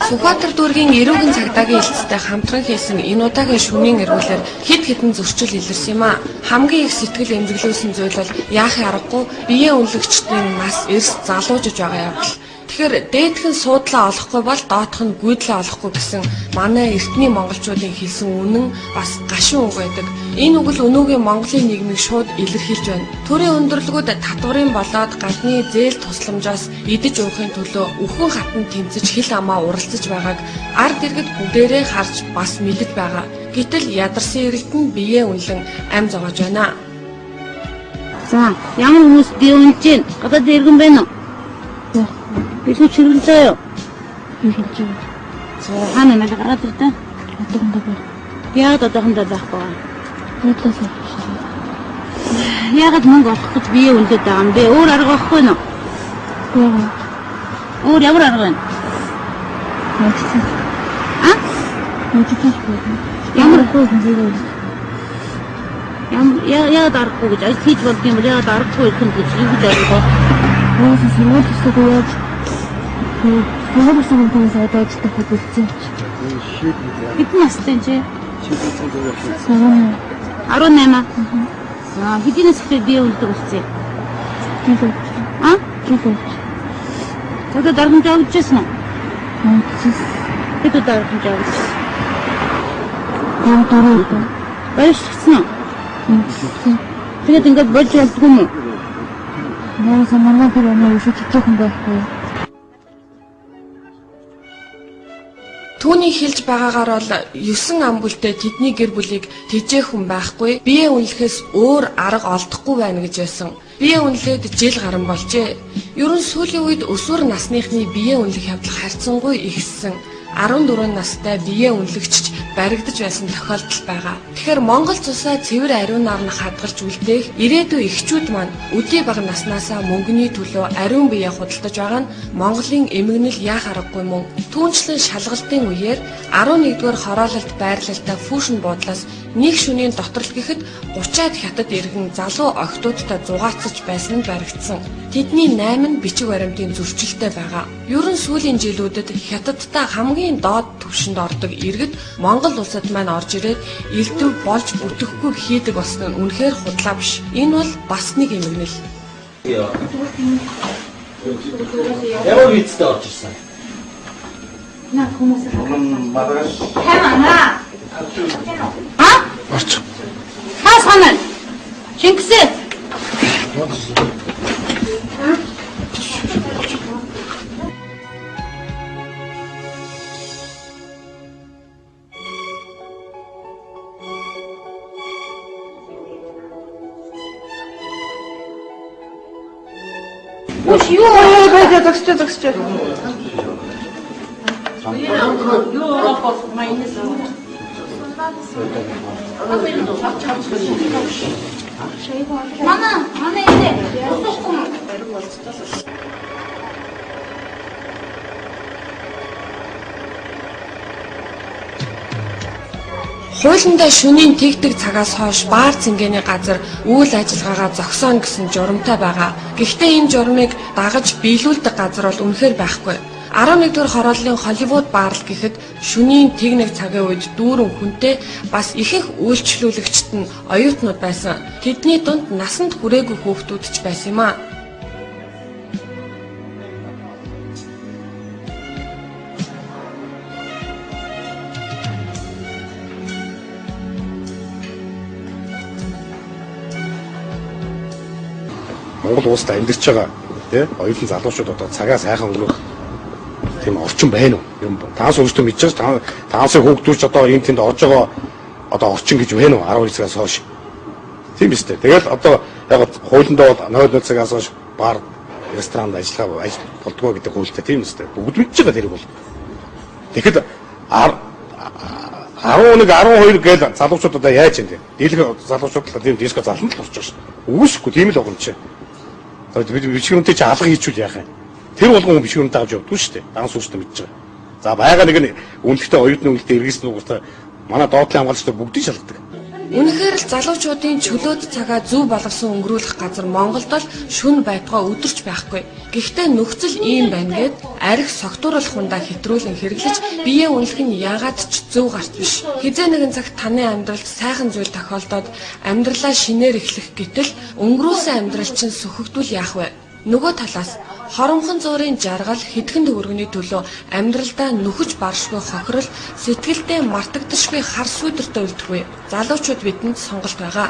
Сүхбаатар дүүргийн эрүүгийн цагдаагийн элчтэй хамтран хийсэн энэ удаагийн шөнийн эргүүлээр хэд хэдэн зөрчил илэрсэн юм а. Хамгийн их сэтгэл эмзэглүүлсэн зүйл бол яахын аргагүй биеэ үнэлэгчдийн нас эрс залуужж байгаа явдал. Тэгэхээр дээдхэн суудлаа олохгүй бол доотх нь гүйдлээ олохгүй гэсэн манай эртний монголчуудын хэлсэн үнэн бас гашуун үг байдаг. Энэ үг л өнөөгийн Монголын нийгмийг шууд илэрхийлж байна. Төрийн өндөрлгүүд татварын болоод гадны зээл тусламжаас идэж уухын төлөө өхөн хатан тэмцэж хил амаа уралцаж байгааг ард иргэд бүгдээрээ харж бас мэдэж байгаа. Гэтэл ядарсан иргэд нь биеэ үнэлэн ам зогоож байна. За, ямар хүмүүс бие үнэлж гин? Гадаад иргэн байна уу? Бид чиглэлээ. Чиглэж. За, хаана нэг гараад ирдэ? Одоохондоо байна. Яагаад одоохондоо байхгүй? Хөдлөсөн. Яагаад мөнгө олох гэж бие үнэлээд байгаа юм бэ? Өөр арга байхгүй нөө? Яагаад? Өөр ямар арга вэ? Мэдсэн. А? Мэдсэн. Ямар хөө яагаад аргагүй гэж ажил хийж болдго юм бол яагаад аргагүй гэх юм гэж юу гэж ойлгоо? Өөсөө сургууль төсөөгөө яаж сургууль төсөөгөө сайдаа ажиллах гэж үзсэн. Хэдэн настай чи? 18. За хэдийнээс ихтэй бие үлдэх болсон. А? Тэгвэл дарамт авчихсан уу? Хэдэн дарамт авчихсан? Баярлалаа. Тэгээд ингээд болж болдгоо юм уу? Наасан манай тэр өнөө өшөж жоохон байхгүй. Түүний хэлж байгаагаар бол 9 ам бүлтэй тэдний гэр бүлийг тэжээх хүн байхгүй, бие үнэлэхээс өөр арга олдохгүй байна гэж байсан. Бие үнэлээд жил гарan болжээ. Ерөн сүүлийн үед өсвөр насныхны бие үнэлэх явдал харьцангуй ихссэн. 14 настай бие үнэлэгч баригдаж байсан тохиолдол байгаа. Тэгэхээр Монгол цусаа цэвэр ариунаар нь хадгалж үлдээх ирээдүйн эхчүүд маань өдий бага наснаасаа мөнгөний төлөө ариун биеэ худалдаж байгаа нь Монголын эмгэнэл яах аргагүй мөн. Түүнчлэн шалгалтын үеэр 11-р хороололт байрлалтай фүүшн буудлаас нэг шөнийн доторл гэхэд 30-аад хятад иргэн залуу охтуудтай зугаацж байсан нь баригдсан. Тэдний 8 нь бичиг баримтын зөрчилтэй байгаа. Ерөн сүүлийн жилүүдэд хятадтай хамгийн доод түвшинд ордог иргэд Монгол улсад маань орж ирээд элдв болж бүтэхгүй хийдэг болсон нь үнэхээр худлаа биш. Энэ бол бас нэг эмгэнэл. Ямар вицтэй орж ирсэн? Наа хүмүүс Маргааш. хэмээн. А? Орч. Хаас ханаа. Шингэсэ. Юу байж зогсож. Манай энэ усахгүй юм. Хуулиндаа шөнийн тэгдэг цагаас хойш баар цэнгэний газар үйл ажиллагаагаа зогсооно гэсэн журамтай байгаа. Гэхдээ энэ журмыг дагаж биелүүлдэг газар бол үнэхээр байхгүй. 11-р хорооллын Холливуд баарл гэхэд шөнийн тэгнэг цагийн үед дүүрэн хүнтэй бас ихэнх үйлчлүүлэгчд нь оюутнууд байсан. Тэдний дунд насанд хүрээгүй хүүхдүүд ч байсан юм а. Монгол улсад амьдарч байгаа тий оюутан залуучууд одоо цагаа сайхан өнгөрөх тийм орчин байна уу? Юм таас өөртөө мэдчихэж таасыг хүүхдүүч одоо энэ тэнд орж байгаа одоо орчин гэж байна уу? 12 цагаас хойш. Тийм биз дээ. Тэгэл одоо яг хуулиндаа бол 0 цагаас хойш бар ресторанд ажиллаж болдгоо гэдэг хуультай тийм биз дээ. Бүгд мэдж байгаа тэрийг бол. Тэгэхэд 11 12 гээл залуучууд одоо яаж юм бэ? Дийлэх залуучууд л тийм диско залан л орж байгаа шүү. Үгүйсгүй тийм л байгаа юм чи. Бид бичгүүнтэй чи алга хийчихвэл яах юм? Тэр болгон бичгүүнд дагаж явдгүй шүү дээ. Данс үүстэй мэдж байгаа. За байгаа нэг нь үнэлэхдээ оюутны үнэлтэд эргэсэн нугастай манай доотлын хамгаалагчдад бүгдийг шалгадаг. Үнэхээр л залуучуудын чөлөөт цагаа зөв болгосон өнгөрүүлэх газар Монголд л шүн байтугай өдөрч байхгүй. Гэхдээ нөхцөл ийм байна гэд арх согтууруулах хундаа хэтрүүлэн хэрэглэж биеэ үнэлэх нь яагаад ч зөв гарт биш. Хизээ нэгэн цагт таны амьдралд сайхан зүйл тохиолдоод амьдралаа шинээр эхлэх гэтэл өнгөрөөсөн амьдрал чинь сөхөгдвөл яах вэ? Нөгөө талаас хоромхон зуурын жаргал хэдхэн төгрөгийн төлөө амьдралдаа нөхөж баршгүй хохирол сэтгэлдээ мартагдашгүй хар сүйдэртэй үлдэхгүй залуучууд бидэнд сонголт байгаа.